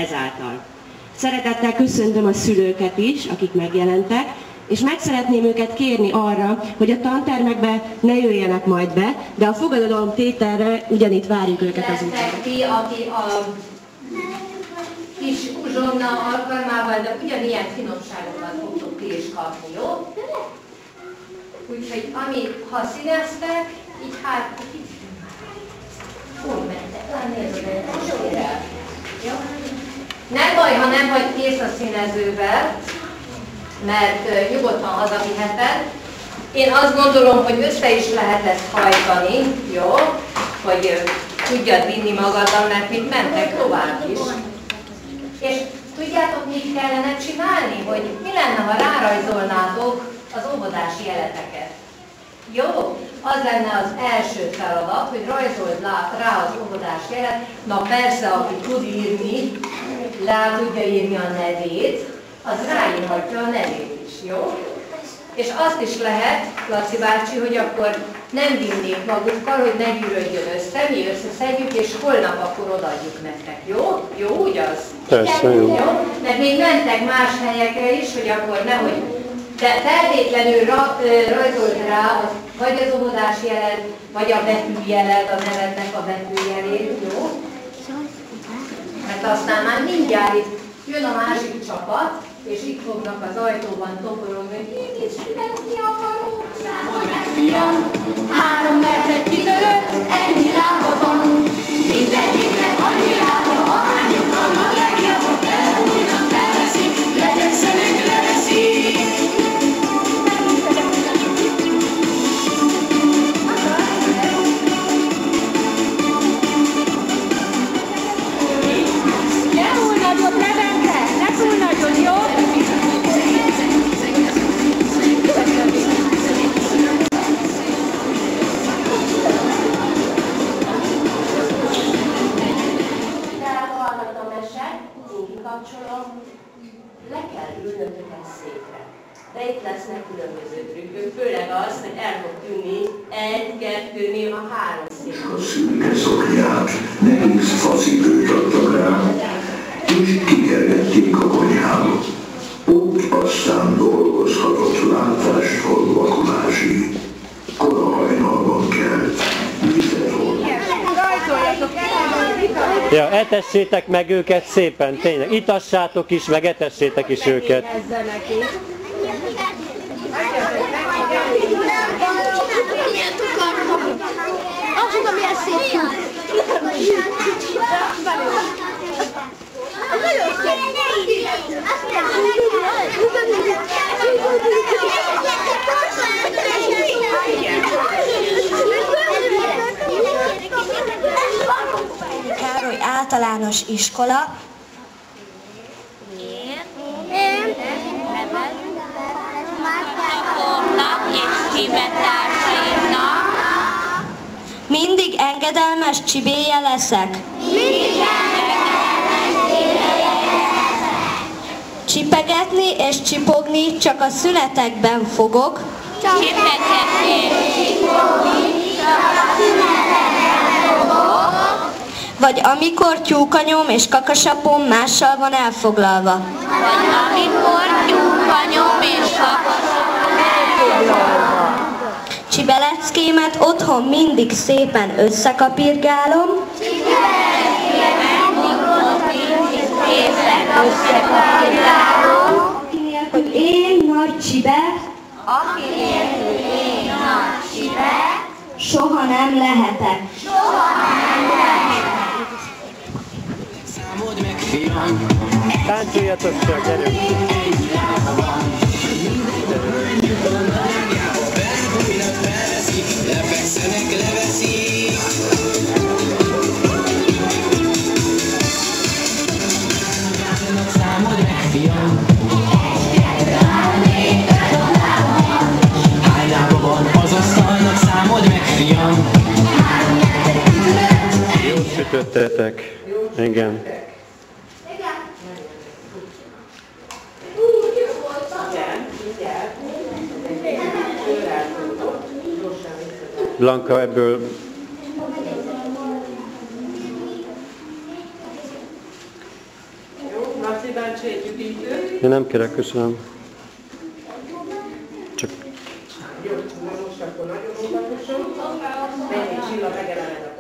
ezáltal. Szeretettel köszöntöm a szülőket is, akik megjelentek, és meg szeretném őket kérni arra, hogy a tantermekbe ne jöjjenek majd be, de a fogadalom tételre ugyanitt várjuk őket az utcán. Ki, aki a kis uzsonna alkalmával, de ugyanilyen finomságokat fogtok ti is kapni, jó? Úgyhogy ha színeztek, így úgy mentek, nézzük, jó? Nem baj, ha nem vagy kész a színezővel, mert nyugodtan hazaviheted. Én azt gondolom, hogy össze is lehet ezt hajtani, jó? Hogy tudjad vinni magaddal, mert még mentek tovább is. És tudjátok, mit kellene csinálni? Hogy mi lenne, ha rárajzolnátok az óvodási jeleteket? Jó? Az lenne az első feladat, hogy rajzold rá az óvodási jelet. Na persze, aki tud írni, le tudja írni a nevét, az ráírhatja a nevét is, jó? És azt is lehet, Laci bácsi, hogy akkor nem vinnék magukkal, hogy ne gyűrődjön össze, mi összeszedjük, és holnap akkor odaadjuk nektek, jó? Jó, úgy az? Persze, jó. Mert még mentek más helyekre is, hogy akkor nehogy, de feltétlenül rajzold rá vagy az óvodási jelet, vagy a betűjelet, a nevednek a betűjelét, jó? Mert aztán már mindjárt itt jön a másik csapat, és itt fognak az ajtóban toporogni, hogy én is születni akarok. Számolj meg, fiam, 3 percet kitörött, ennyi lába van. Mindegyiknek annyi lába, ahányok van a legjobbak, elbújnak, elveszik, legyekszenek, leveszik. Ne túl nagyot, Levente! Ne túl nagyot, jó? Kikapcsolom, le kell ülnötök egy székre. De itt lesznek különböző trükkök, főleg az, hogy el fog tűnni 1, 2, néha 3 szék. A szürke szoknyát, nehéz faszipőt adtak rá, és kikergették a konyhába. Ott aztán dolgozhatott látástól vakulásig. Kora hajnalban kelt, vizet volt. Ja, etessétek meg őket szépen, tényleg. Itassátok is, meg etessétek is őket. Károly általános iskola. Mindig engedelmes csibéje leszek. Csipegetni és csipogni csak a szünetekben fogok. Vagy amikor tyúkanyom és kakasapom mással van elfoglalva. Csibeleckémet otthon mindig szépen összekapirgálom. Hogy én nagy csibe, soha nem lehetek. Táncoljatok csak, gyerünk! Jót sütöttetek. Igen. Blanka ebből Laci bácsi egy üdítőt. Én nem kérek, köszönöm. Csak... Jó, most akkor nagyon óvatosan. Mennyi Csilla megemeled a